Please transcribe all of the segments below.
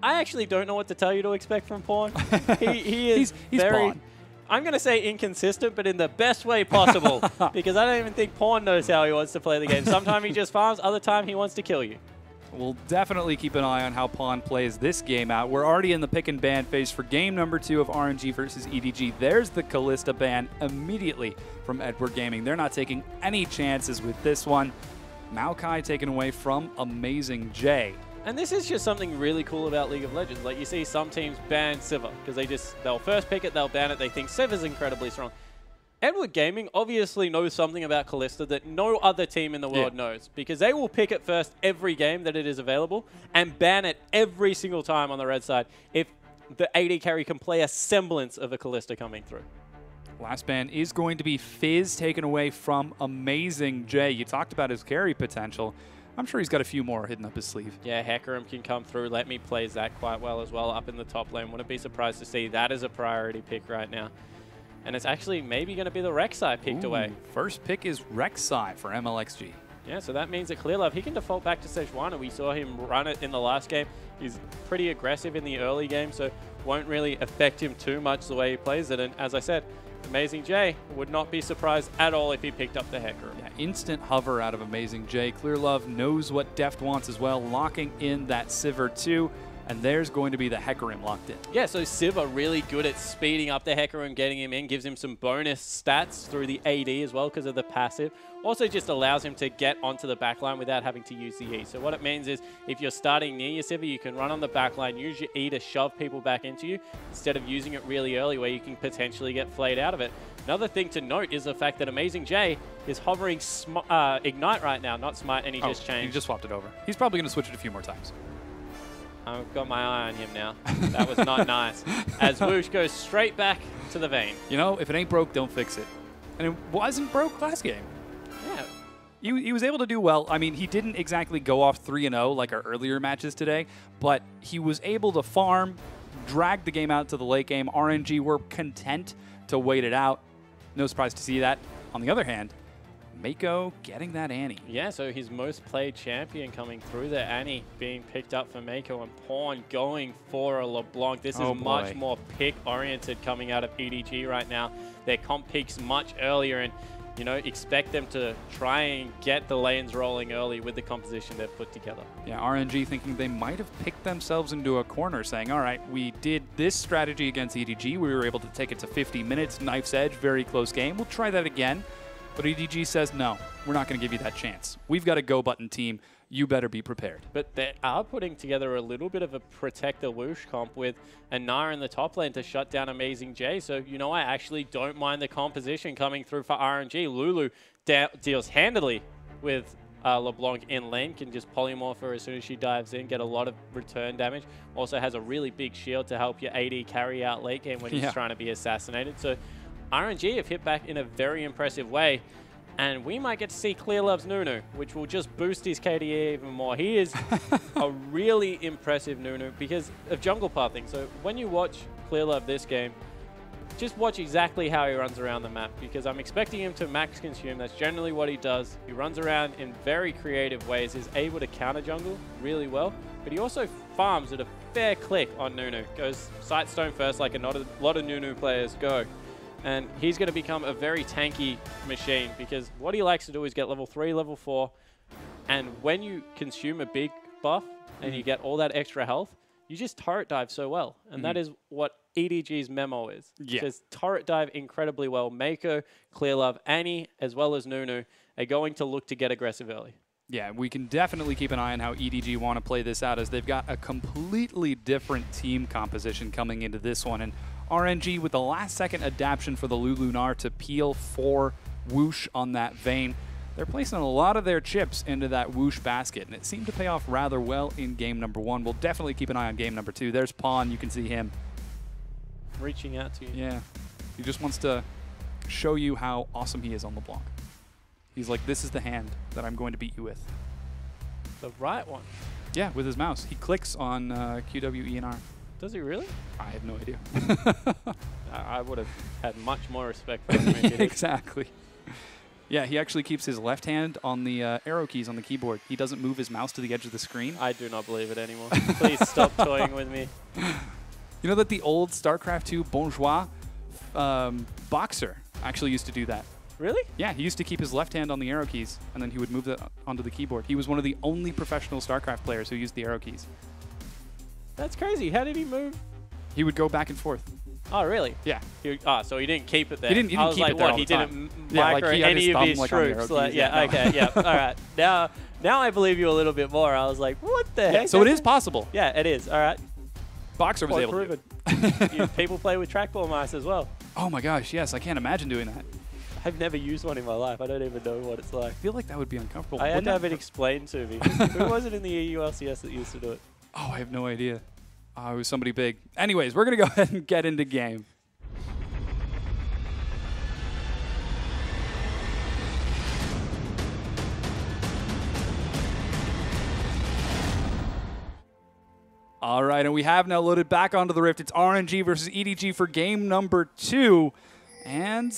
I actually don't know what to tell you to expect from Pawn. He is he's very... Pawn. I'm going to say inconsistent, but in the best way possible, because I don't even think Pawn knows how he wants to play the game. Sometimes he just farms, other time he wants to kill you. We'll definitely keep an eye on how Pawn plays this game out. We're already in the pick and ban phase for game number 2 of RNG versus EDG. There's the Kalista ban immediately from Edward Gaming. They're not taking any chances with this one. Maokai taken away from Amazing J. And this is just something really cool about League of Legends. Like, you see some teams ban Sivir because they'll first pick it, they'll ban it, they think Sivir's incredibly strong. Edward Gaming obviously knows something about Kalista that no other team in the world knows, because they will pick it first every game that it is available and ban it every single time on the red side if the AD carry can play a semblance of a Kalista coming through. Last ban is going to be Fizz, taken away from Amazing J. You talked about his carry potential. I'm sure he's got a few more hidden up his sleeve. Yeah, Hecarim can come through. Let Me plays that quite well as well up in the top lane. Wouldn't be surprised to see that as a priority pick right now. And it's actually maybe going to be the Rek'Sai picked away. First pick is Rek'Sai for MLXG. Yeah, so that means that Clearlove, he can default back to Sejuani. We saw him run it in the last game. He's pretty aggressive in the early game, so won't really affect him too much the way he plays it. And as I said, Amazing J would not be surprised at all if he picked up the Hecarim. Yeah, instant hover out of Amazing J. Clearlove knows what Deft wants as well, locking in that Sivir too. And there's going to be the Hecarim locked in. Yeah, so Sivir really good at speeding up the Hecarim, getting him in, gives him some bonus stats through the AD as well because of the passive. Also just allows him to get onto the backline without having to use the E. So what it means is if you're starting near your Sivir, you can run on the backline, use your E to shove people back into you instead of using it really early where you can potentially get flayed out of it. Another thing to note is the fact that Amazing J is hovering Ignite right now, not Smite, and he just changed. He just swapped it over. He's probably going to switch it a few more times. I've got my eye on him now. That was not nice. As Whoosh goes straight back to the vein. You know, if it ain't broke, don't fix it. And it wasn't broke last game. Yeah. He was able to do well. I mean, he didn't exactly go off 3-0 like our earlier matches today, but he was able to farm, drag the game out to the late game. RNG were content to wait it out. No surprise to see that. On the other hand, Mako getting that Annie. Yeah, so his most played champion coming through there. Annie being picked up for Mako and Pawn going for a LeBlanc. This is much more pick-oriented coming out of EDG right now. Their comp peaks much earlier and, you know, expect them to try and get the lanes rolling early with the composition they've put together. Yeah, RNG thinking they might have picked themselves into a corner saying, all right, we did this strategy against EDG. We were able to take it to 50 minutes, knife's edge, very close game. We'll try that again. But EDG says, no, we're not going to give you that chance. We've got a go-button team. You better be prepared. But they are putting together a little bit of a protect the Whoosh comp with a Nara in the top lane to shut down Amazing J. So, you know, I actually don't mind the composition coming through for RNG. Lulu deals handily with LeBlanc in lane, can just polymorph her as soon as she dives in, get a lot of return damage. Also has a really big shield to help your AD carry out late game when he's trying to be assassinated. So RNG have hit back in a very impressive way, and we might get to see Clearlove's Nunu, which will just boost his KDA even more. He is a really impressive Nunu because of jungle pathing. So when you watch Clearlove this game, just watch exactly how he runs around the map, because I'm expecting him to max consume. That's generally what he does. He runs around in very creative ways. He's able to counter jungle really well, but he also farms at a fair click on Nunu. Goes Sightstone first like a lot of Nunu players go. And he's going to become a very tanky machine because what he likes to do is get level 3, level 4. And when you consume a big buff and you get all that extra health, you just turret dive so well. And that is what EDG's memo is. Yeah. Just turret dive incredibly well. Mako, Clearlove, Annie, as well as Nunu are going to look to get aggressive early. Yeah, we can definitely keep an eye on how EDG want to play this out, as they've got a completely different team composition coming into this one. And RNG with the last-second adaptation for the Lulunar to peel for Whoosh on that Vayne. They're placing a lot of their chips into that Whoosh basket, and it seemed to pay off rather well in game number 1. We'll definitely keep an eye on game number 2. There's Pawn. You can see him reaching out to you. Yeah. He just wants to show you how awesome he is on LeBlanc. He's like, this is the hand that I'm going to beat you with. The right one? Yeah, with his mouse. He clicks on QW, E, and R. Does he really? I have no idea. I would have had much more respect for him if he did. Exactly. Yeah, he actually keeps his left hand on the arrow keys on the keyboard. He doesn't move his mouse to the edge of the screen. I do not believe it anymore. Please stop toying with me. You know that the old StarCraft II Bourgeois boxer actually used to do that. Really? Yeah, he used to keep his left hand on the arrow keys, and then he would move it onto the keyboard. He was one of the only professional StarCraft players who used the arrow keys. That's crazy. How did he move? He would go back and forth. Oh, really? Yeah. So he didn't keep it there. He didn't I was keep like, it there what? all He the time. didn't Yeah, micro like he had any his of his thumb, like, on the troops. arrow Like, keys. yeah, Yeah, no. okay, yeah. All right. Now I believe you a little bit more. I was like, what the heck? So it is possible. Yeah, it is. All right. Boxer was able to do it. People play with trackball mice as well. Oh my gosh, yes. I can't imagine doing that. I've never used one in my life. I don't even know what it's like. I feel like that would be uncomfortable. I had to Wouldn't have that- it explained to me. Who was it in the EU LCS that used to do it? Oh, I have no idea. Oh, it was somebody big. Anyways, we're going to go ahead and get into game. All right, and we have now loaded back onto the Rift. It's RNG versus EDG for game number 2. And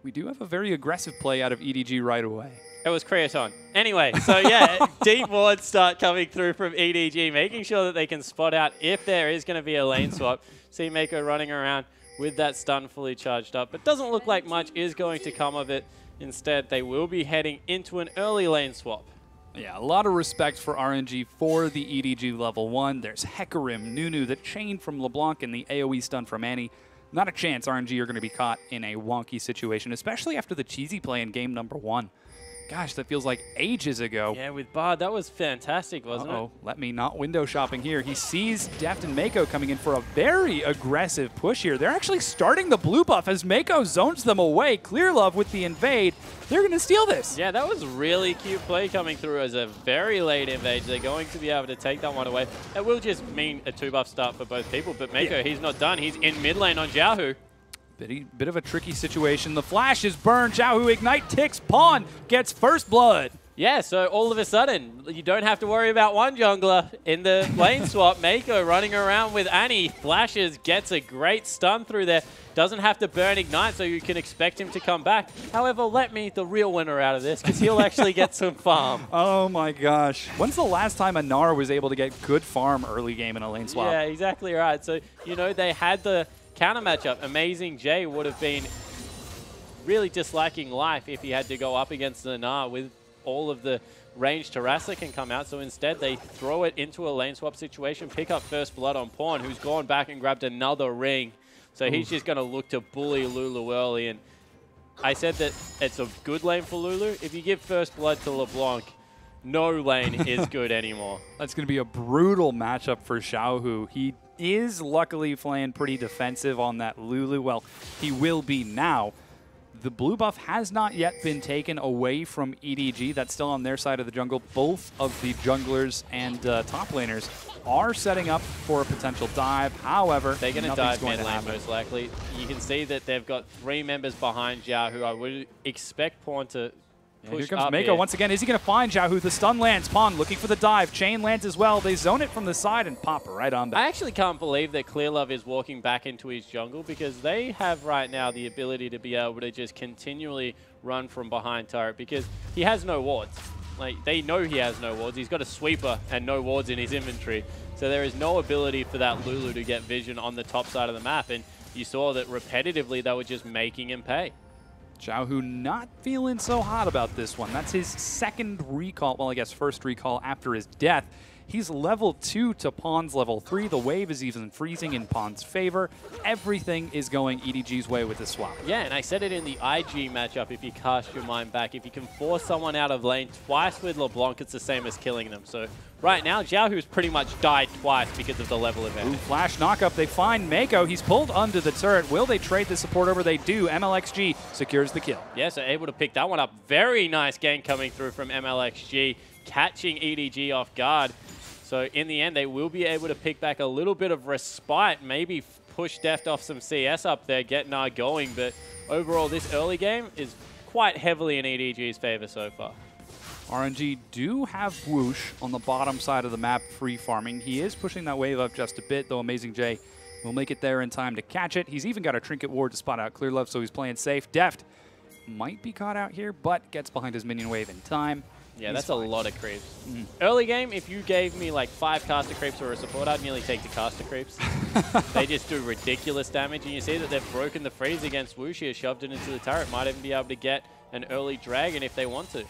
we do have a very aggressive play out of EDG right away. It was Creaton. Anyway, so yeah, deep wards start coming through from EDG, making sure that they can spot out if there is going to be a lane swap. See Mako running around with that stun fully charged up. But doesn't look like much is going to come of it. Instead, they will be heading into an early lane swap. Yeah, a lot of respect for RNG for the EDG level 1. There's Hecarim, Nunu, the chain from LeBlanc, and the AoE stun from Annie. Not a chance RNG are going to be caught in a wonky situation, especially after the cheesy play in game number 1. Gosh, that feels like ages ago. Yeah, with Bard, that was fantastic, wasn't it? Let me not window shopping here. He sees Deft and Mako coming in for a very aggressive push here. They're actually starting the blue buff as Mako zones them away. Clear Love with the invade. They're going to steal this. Yeah, that was really cute play coming through as a very late invade. They're going to be able to take that one away. It will just mean a 2-buff start for both people, but Mako, he's not done. He's in mid lane on Xiaohu. Bit of a tricky situation. The flash is burned. Xiaohu Ignite ticks. Pawn gets first blood. Yeah, so all of a sudden, you don't have to worry about one jungler in the lane swap. Mako running around with Annie. Flashes, gets a great stun through there. Doesn't have to burn Ignite, so you can expect him to come back. However, let me the real winner out of this, because he'll actually get some farm. Oh my gosh. When's the last time Anar was able to get good farm early game in a lane swap? Yeah, exactly right. So, you know, they had the counter matchup. Amazing Jay would have been really disliking life if he had to go up against Anar with all of the range Terrassa can come out. So instead, they throw it into a lane swap situation, pick up first blood on Pawn, who's gone back and grabbed another ring. So he's just going to look to bully Lulu early. And I said that it's a good lane for Lulu. If you give first blood to LeBlanc, no lane is good anymore. That's going to be a brutal matchup for Xiaohu. He is luckily playing pretty defensive on that Lulu. Well, he will be now. The blue buff has not yet been taken away from EDG. That's still on their side of the jungle. Both of the junglers and top laners are setting up for a potential dive. However, they're going to dive mid lane most likely. You can see that they've got 3 members behind Xiaohu. I would expect Pawn to push here comes up Mako here. once again. Is he going to find Xiaohu? The stun lands. Pawn looking for the dive. Chain lands as well. They zone it from the side and pop right on back. I actually can't believe that Clear Love is walking back into his jungle, because they have right now the ability to be able to just continually run from behind turret, because he has no wards. Like, they know he has no wards. He's got a sweeper and no wards in his inventory. So there is no ability for that Lulu to get vision on the top side of the map. And you saw that repetitively they were just making him pay. Xiaohu not feeling so hot about this one. That's his second recall, well, I guess first recall after his death. He's level 2 to Pawn's level 3. The wave is even freezing in Pawn's favor. Everything is going EDG's way with this swap. Yeah, and I said it in the IG matchup, if you cast your mind back. If you can force someone out of lane twice with LeBlanc, it's the same as killing them. So right now, Xiaohu's pretty much died twice because of the level advantage. Ooh, flash knockup. They find Mako. He's pulled under the turret. Will they trade the support over? They do. MLXG secures the kill. Yeah, so able to pick that one up. Very nice gank coming through from MLXG, catching EDG off guard. So in the end, they will be able to pick back a little bit of respite, maybe push Deft off some CS up there, get Nar going. But overall, this early game is quite heavily in EDG's favor so far. RNG do have Whoosh on the bottom side of the map free farming. He is pushing that wave up just a bit, though Amazing J will make it there in time to catch it. He's even got a Trinket Ward to spot out Clear Love, so he's playing safe. Deft might be caught out here, but gets behind his minion wave in time. Yeah, that's a lot of creeps. Early game, if you gave me like 5 caster creeps or a support, I'd nearly take the caster creeps. They just do ridiculous damage, and you see that they've broken the freeze against Woosh here, shoved it into the turret. Might even be able to get an early dragon if they want to.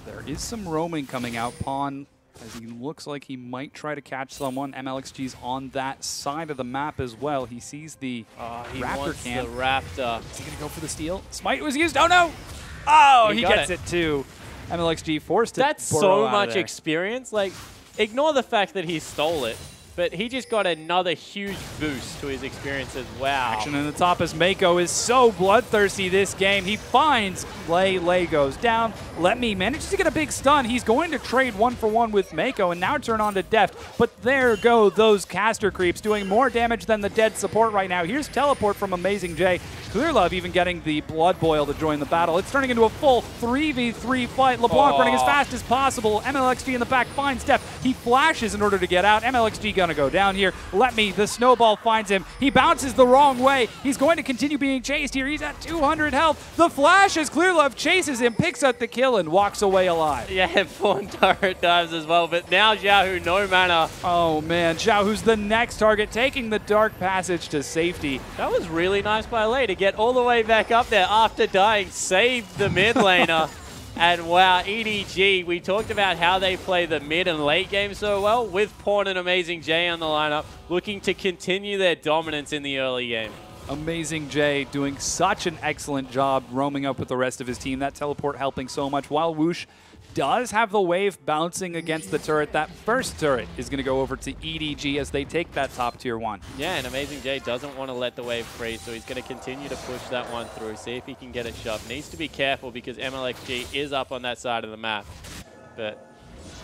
There is some roaming coming out. Pawn, as he looks like he might try to catch someone. MLXG's on that side of the map as well. He sees the Raptor camp. The Raptor. Is he going to go for the steal? Smite was used. Oh, no! Oh, he gets it too. MLXG forced it. That's so much experience. Like, ignore the fact that he stole it, but he just got another huge boost to his experience as well. Action in the top as Mako is so bloodthirsty this game. He finds Lei. Lei goes down. Let Me manages to get a big stun. He's going to trade 1-for-1 with Mako and now turn on to Deft. But there go those caster creeps doing more damage than the dead support right now. Here's Teleport from Amazing J. Clearlove even getting the Blood Boil to join the battle. It's turning into a full 3v3 fight. LeBlanc running as fast as possible. MLXG in the back finds Deft. He flashes in order to get out. MLXG gonna go down here. Let Me, the snowball finds him. He bounces the wrong way. He's going to continue being chased here. He's at 200 health. The flash as Clearlove chases him, picks up the kill, and walks away alive. Yeah, Pawn turret dives as well, but now Xiaohu, no mana. Oh man, Xiaohu's the next target, taking the Dark Passage to safety. That was really nice by Lei to get all the way back up there after dying, saved the mid laner. And wow, EDG, we talked about how they play the mid and late game so well with Pawn and Amazing J on the lineup, looking to continue their dominance in the early game. Amazing J doing such an excellent job roaming up with the rest of his team. That teleport helping so much, while Woosh does have the wave bouncing against the turret. That first turret is going to go over to EDG as they take that top tier 1. Yeah, and Amazing J doesn't want to let the wave freeze, so he's going to continue to push that one through, see if he can get it shoved. Needs to be careful because MLXG is up on that side of the map. But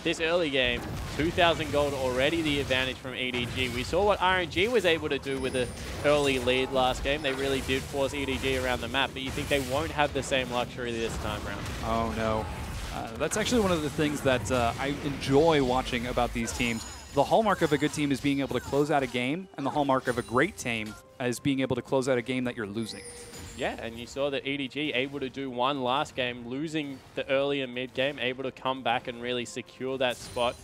this early game, 2,000 gold already the advantage from EDG. We saw what RNG was able to do with an early lead last game. They really did force EDG around the map, but you think they won't have the same luxury this time around. Oh, no. That's actually one of the things that I enjoy watching about these teams. The hallmark of a good team is being able to close out a game, and the hallmark of a great team is being able to close out a game that you're losing. Yeah, and you saw that EDG able to do one last game, losing the early and mid game, able to come back and really secure that spot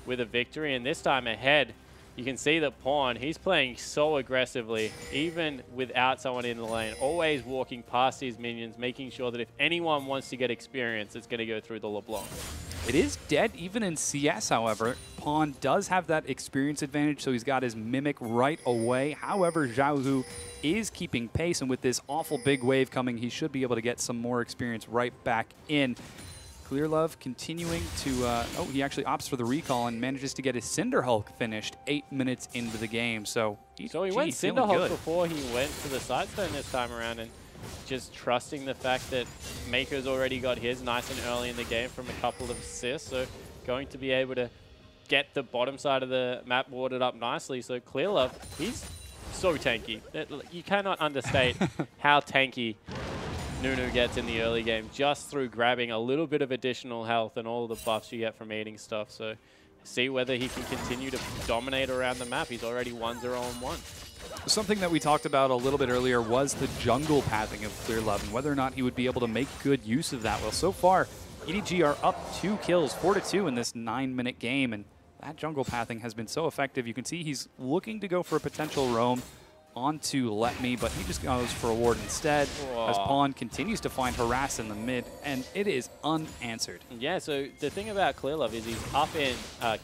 with a victory. And this time ahead, you can see that Pawn, he's playing so aggressively, even without someone in the lane, always walking past his minions, making sure that if anyone wants to get experience, it's going to go through the LeBlanc. It is dead even in CS, however. Pawn does have that experience advantage, so he's got his Mimic right away. However, Xiaohu is keeping pace, and with this awful big wave coming, he should be able to get some more experience right back in. Clearlove continuing to, oh, he actually opts for the recall and manages to get his Cinder Hulk finished 8 minutes into the game. So he went Cinder Hulk before he went to the Sidestone this time around, and just trusting the fact that Mako's already got his nice and early in the game from a couple of assists. So going to be able to get the bottom side of the map warded up nicely. So Clearlove, he's so tanky. You cannot understate how tanky Nunu gets in the early game just through grabbing a little bit of additional health and all the buffs you get from eating stuff. So see whether he can continue to dominate around the map. He's already 1-0-1. Something that we talked about a little bit earlier was the jungle pathing of Clearlove and whether or not he would be able to make good use of that. Well, so far, EDG are up 2 kills, 4-2 in this 9-minute game, and that jungle pathing has been so effective. You can see he's looking to go for a potential roam onto Let Me, but he just goes for a ward instead. Whoa. As Pawn continues to find harass in the mid, and it is unanswered. Yeah, so the thing about Clearlove is he's up in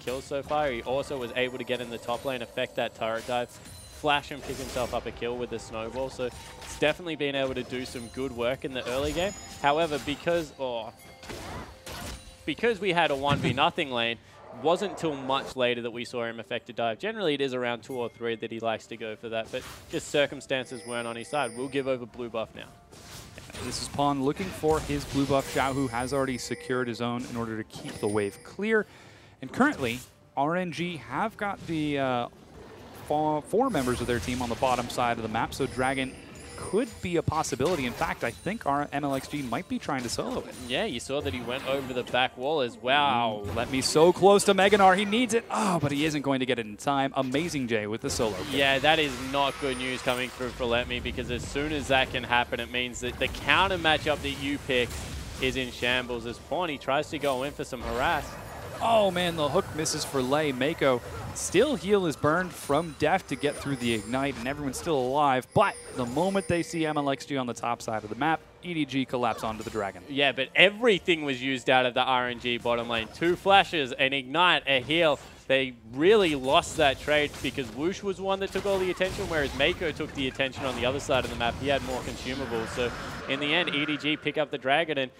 kills so far. He also was able to get in the top lane, affect that turret dive, flash and pick himself up a kill with the snowball. So it's definitely been able to do some good work in the early game. However, because we had a 1v0 lane, wasn't until much later that we saw him affect a dive. Generally, it is around 2 or 3 that he likes to go for that, but just circumstances weren't on his side. We'll give over blue buff now. This is Pawn looking for his blue buff. Xiaohu has already secured his own in order to keep the wave clear. And currently, RNG have got the 4 members of their team on the bottom side of the map, so Dragon could be a possibility. In fact, I think our MLXG might be trying to solo it. Yeah, you saw that he went over the back wall as well. Let me so close to Meganar. He needs it. Oh, but he isn't going to get it in time. Amazing J with the solo kill. Yeah, that is not good news coming through for Let Me, because as soon as that can happen, it means that the counter matchup that you pick is in shambles. As Pawn, he tries to go in for some harass. Oh man, the hook misses for Lei. Mako still heal is burned from Deft to get through the Ignite, and everyone's still alive. But the moment they see MLXG on the top side of the map, EDG collapse onto the Dragon. Yeah, but everything was used out of the RNG bottom lane. 2 flashes, an Ignite, a heal. They really lost that trade because Whoosh was one that took all the attention, whereas Mako took the attention on the other side of the map. He had more consumables. So in the end, EDG pick up the Dragon, and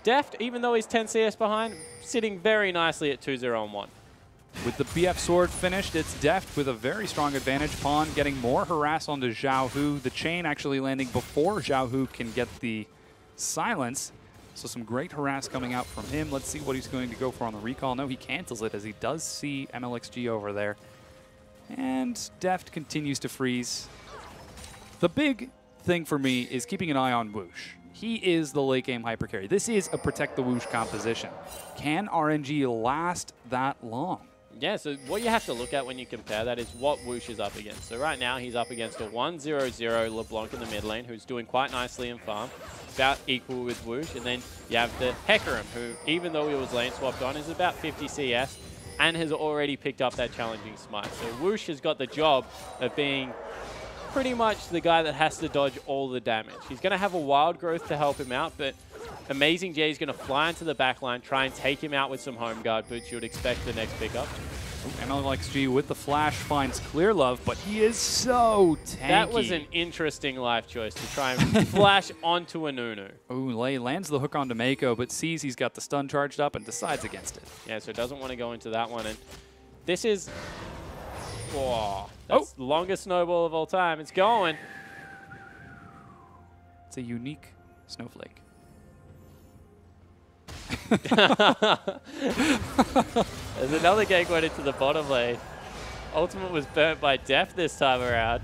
Deft, even though he's 10 CS behind, sitting very nicely at 2-0-1. With the BF sword finished, it's Deft with a very strong advantage. Pawn getting more harass onto Xiao Hu. The chain actually landing before Xiao Hu can get the silence. So some great harass coming out from him. Let's see what he's going to go for on the recall. No, he cancels it as he does see MLXG over there. And Deft continues to freeze. The big thing for me is keeping an eye on Whoosh. He is the late game hyper carry. This is a protect the Whoosh composition. Can RNG last that long? Yeah, so what you have to look at when you compare that is what Whoosh is up against. So right now he's up against a 1-0-0 LeBlanc in the mid lane, who's doing quite nicely in farm, about equal with Whoosh. And then you have the Hecarim, who even though he was lane swapped on, is about 50 CS and has already picked up that challenging smite. So Whoosh has got the job of being pretty much the guy that has to dodge all the damage. He's going to have a wild growth to help him out, but Amazing J is going to fly into the back line, try and take him out with some home guard boots. You would expect the next pickup. MLXG with the flash finds Clear Love, but he is so tanky. That was an interesting life choice to try and flash onto a Nunu. Ooh, Lei lands the hook onto Mako, but sees he's got the stun charged up and decides against it. Yeah, so doesn't want to go into that one. And this is... Oh, that's the longest snowball of all time. It's going. It's a unique snowflake. There's another gank went into the bottom lane. Ultimate was burnt by Deft this time around.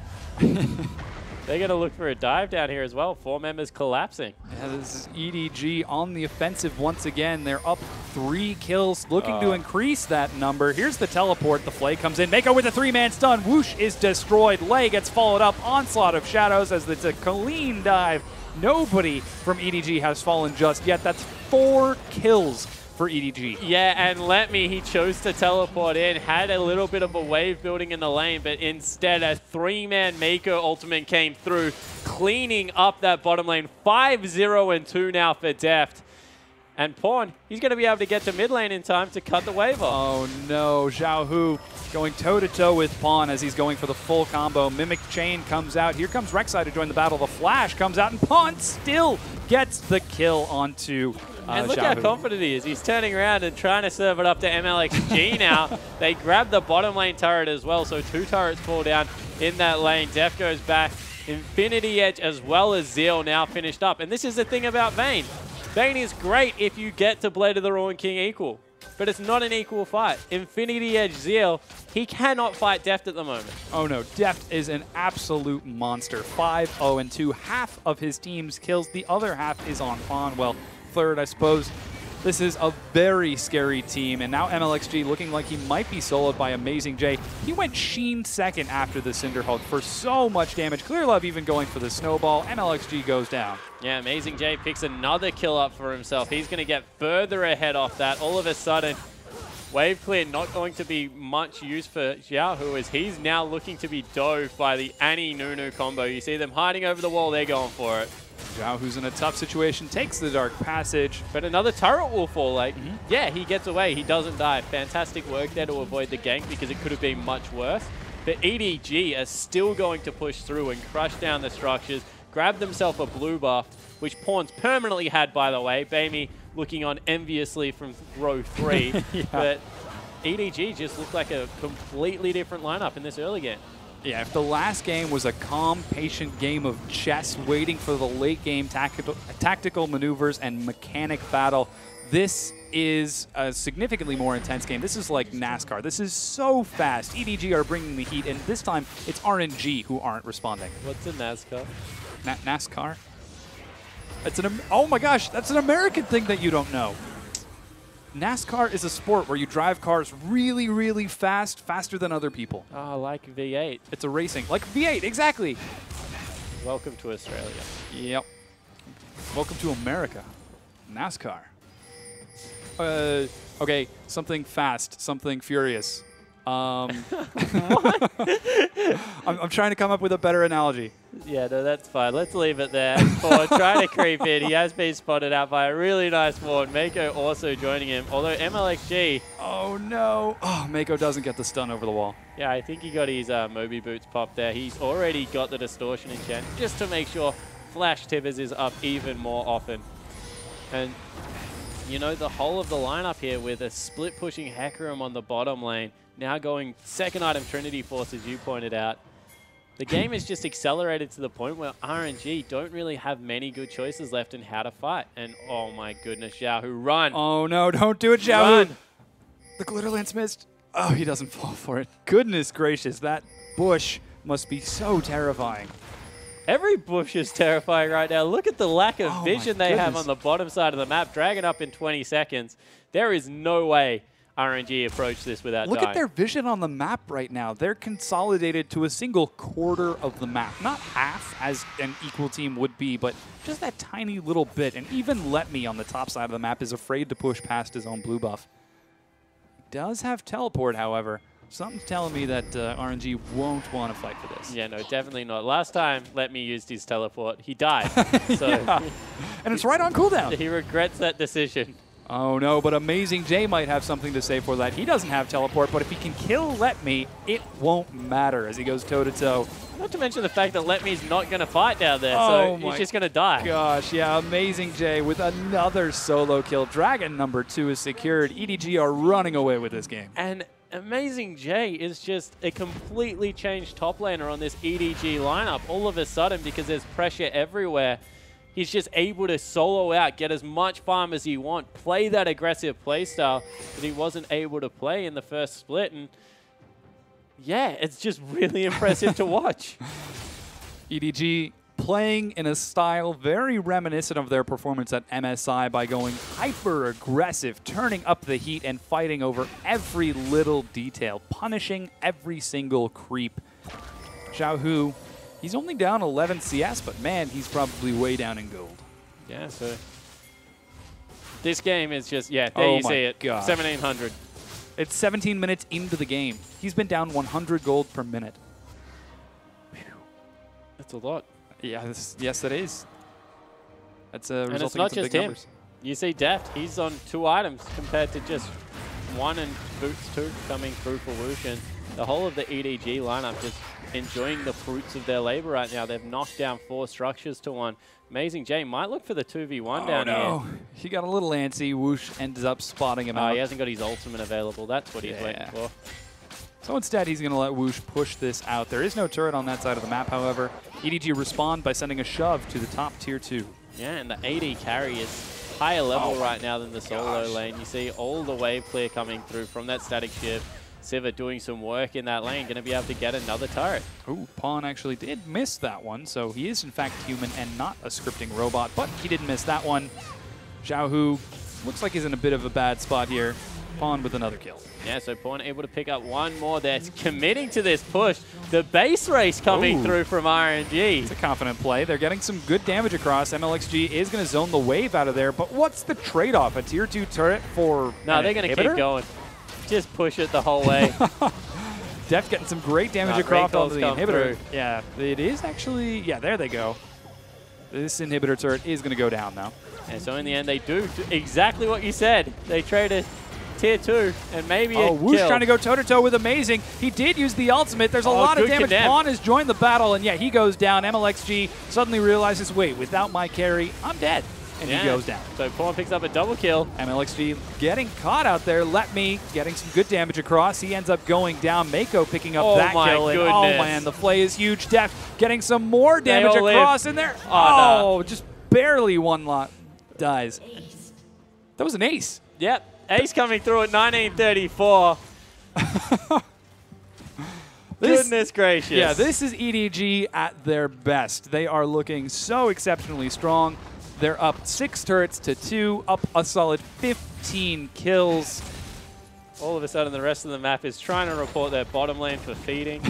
They're going to look for a dive down here as well. 4 members collapsing. Yeah, this is EDG on the offensive once again. They're up 3 kills, looking to increase that number. Here's the teleport. The Flay comes in. Mako with a 3-man stun. Whoosh is destroyed. Lei gets followed up. Onslaught of Shadows as it's a clean dive. Nobody from EDG has fallen just yet. That's 4 kills for EDG. Yeah, and Let Me, he chose to teleport in, had a little bit of a wave building in the lane, but instead a 3-man Mako ultimate came through, cleaning up that bottom lane. 5-0-2 now for Deft. And Pawn, he's going to be able to get to mid lane in time to cut the wave off. Oh no, Xiao Hu going toe-to-toe with Pawn as he's going for the full combo. Mimic Chain comes out. Here comes Rek'Sai to join the battle. The Flash comes out, and Pawn still gets the kill onto and look how confident he is. He's turning around and trying to serve it up to MLXG now. They grab the bottom lane turret as well, so 2 turrets fall down in that lane. Def goes back. Infinity Edge as well as Zeal now finished up. And this is the thing about Vayne. Vayne is great if you get to Blade of the Ruined King equal, but it's not an equal fight. Infinity Edge Zeal, he cannot fight Deft at the moment. Oh no, Deft is an absolute monster. 5-0-2, half of his team's kills, the other half is on Pawn. Well, third, I suppose. This is a very scary team, and now MLXG looking like he might be soloed by Amazing J. He went Sheen second after the Cinder Hulk for so much damage. Clear Love even going for the snowball. MLXG goes down. Yeah, Amazing J picks another kill up for himself. He's going to get further ahead off that. All of a sudden, wave clear not going to be much use for Xiao Hu as he's now looking to be dove by the Annie Nunu combo. You see them hiding over the wall. They're going for it. Xiao, who's in a tough situation, takes the Dark Passage. But another turret will fall. Like, yeah, he gets away. He doesn't die. Fantastic work there to avoid the gank because it could have been much worse. But EDG are still going to push through and crush down the structures, grab themselves a blue buff, which Pawn's permanently had, by the way. Bamey looking on enviously from row 3. Yeah. But EDG just looked like a completely different lineup in this early game. Yeah, if the last game was a calm, patient game of chess waiting for the late game tactical maneuvers and mechanic battle, this is a significantly more intense game. This is like NASCAR. This is so fast. EDG are bringing the heat, and this time it's RNG who aren't responding. What's a NASCAR? NASCAR? It's oh my gosh, that's an American thing that you don't know. NASCAR is a sport where you drive cars really, really fast, faster than other people. Oh, like V8. It's a racing, like V8, exactly. Welcome to Australia. Yep. Welcome to America. NASCAR. Okay, something fast, something furious. What? I'm trying to come up with a better analogy. Yeah, no, that's fine. Let's leave it there. For trying to creep in, he has been spotted out by a really nice ward. Mako also joining him, although MLXG... Oh, no. Oh, Mako doesn't get the stun over the wall. Yeah, I think he got his Moby Boots popped there. He's already got the Distortion enchant, just to make sure Flash Tibbers is up even more often. And, you know, the whole of the lineup here with a split pushing Hecarim on the bottom lane, now going second item Trinity Force, as you pointed out. The game is just accelerated to the point where RNG don't really have many good choices left in how to fight. And oh my goodness, Xiaohu, run! Oh no, don't do it, Xiaohu! The Glitter Lance missed. Oh, he doesn't fall for it. Goodness gracious, that bush must be so terrifying. Every bush is terrifying right now. Look at the lack of vision they have on the bottom side of the map. Dragon up in 20 seconds. There is no way RNG approach this without dying. Look at their vision on the map right now. They're consolidated to a single quarter of the map. Not half, as an equal team would be, but just that tiny little bit. And even Let Me on the top side of the map is afraid to push past his own blue buff. He does have teleport, however. Something's telling me that RNG won't want to fight for this. Yeah, no, definitely not. Last time Let Me used his teleport, he died. So yeah. And it's right on cooldown. He regrets that decision. Oh no, but Amazing J might have something to say for that. He doesn't have teleport, but if he can kill Let Me, it won't matter as he goes toe-to-toe. Not to mention the fact that Let Me's not going to fight down there, so he's just going to die. Gosh, yeah, Amazing J with another solo kill. Dragon number 2 is secured. EDG are running away with this game. And Amazing J is just a completely changed top laner on this EDG lineup. All of a sudden, because there's pressure everywhere, he's just able to solo out, get as much farm as he wants, play that aggressive playstyle that he wasn't able to play in the first split. And yeah, it's just really impressive to watch. EDG playing in a style very reminiscent of their performance at MSI by going hyper-aggressive, turning up the heat and fighting over every little detail, punishing every single creep. Xiaohu, he's only down 11 CS, but man, he's probably way down in gold. Yeah, so this game is just, yeah, there you see it, gosh. 1700. It's 17 minutes into the game. He's been down 100 gold per minute. That's a lot. Yeah, yes, it is. That's a result. And it's not just him. You see Deft, he's on 2 items compared to just 1 and Boots 2 coming through for Woosh. And the whole of the EDG lineup just enjoying the fruits of their labor right now. They've knocked down 4 structures to 1. Amazing J might look for the 2v1 down here. He got a little antsy. Woosh ends up spotting him out. He hasn't got his ultimate available. That's what he's waiting for. So instead, he's going to let Woosh push this out. There is no turret on that side of the map, however. EDG respond by sending a shove to the top tier 2. Yeah, and the AD carry is higher level right now than the solo lane. You see all the wave clear coming through from that static shift. Sivir doing some work in that lane, going to be able to get another turret. Ooh, Pawn actually did miss that one, so he is in fact human and not a scripting robot, but he didn't miss that one. Xiaohu looks like he's in a bit of a bad spot here. Pawn with another kill. Yeah, so Pawn able to pick up one more there, committing to this push. The base race coming through from RNG. It's a confident play. They're getting some good damage across. MLXG is going to zone the wave out of there, but what's the trade-off? A tier 2 turret for No, they're going to keep going. Just push it the whole way. Deft getting some great damage across onto the inhibitor. Through. Yeah, it is actually, yeah, there they go. This inhibitor turret is going to go down now. And so in the end, they do exactly what you said. They traded tier 2 and maybe a Woosh kill. trying to go toe-to-toe with Amazing. He did use the ultimate. There's a lot of damage. Pawn has joined the battle, and yeah, he goes down. MLXG suddenly realizes, wait, without my carry, I'm dead. And he goes down. So Pawn picks up a double kill. MLXG getting caught out there. Let Me getting some good damage across. He ends up going down. Mako picking up that kill. And oh man, the play is huge. Deft getting some more damage across in there. Oh, just barely one lot dies. That was an ace. Yep, ace coming through at 1934. Goodness gracious. Yeah, this is EDG at their best. They are looking so exceptionally strong. They're up 6 turrets to 2, up a solid 15 kills. All of a sudden, the rest of the map is trying to report their bottom lane for feeding.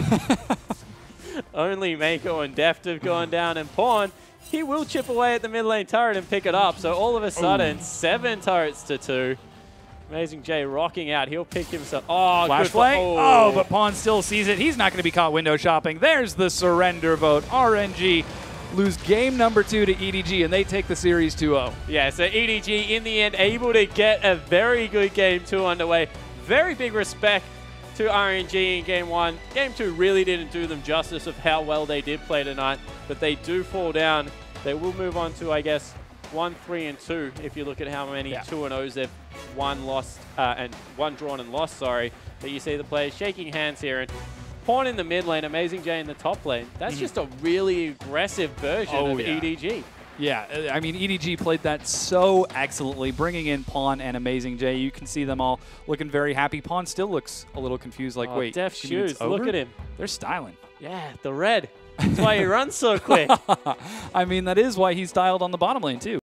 Only Mako and Deft have gone down, and Pawn, he will chip away at the mid lane turret and pick it up. So all of a sudden, 7 turrets to 2. Amazing J rocking out. He'll pick himself. Oh, flash play. Oh, but Pawn still sees it. He's not going to be caught window shopping. There's the surrender vote. RNG lose game number 2 to EDG, and they take the series 2-0. Yeah, so EDG in the end able to get a very good game 2 underway. Very big respect to RNG in game 1. Game 2 really didn't do them justice of how well they did play tonight, but they do fall down. They will move on to, I guess, 1, 3, and 2 if you look at how many 2-0s they've won, lost, and one drawn and lost, sorry. But you see the players shaking hands here, and Pawn in the mid lane, Amazing J in the top lane. That's just a really aggressive version of EDG. Yeah, I mean, EDG played that so excellently, bringing in Pawn and Amazing J. You can see them all looking very happy. Pawn still looks a little confused, like, wait, Def shoes, look at him. They're styling. Yeah, the red. That's why he runs so quick. I mean, that is why he's styled on the bottom lane, too.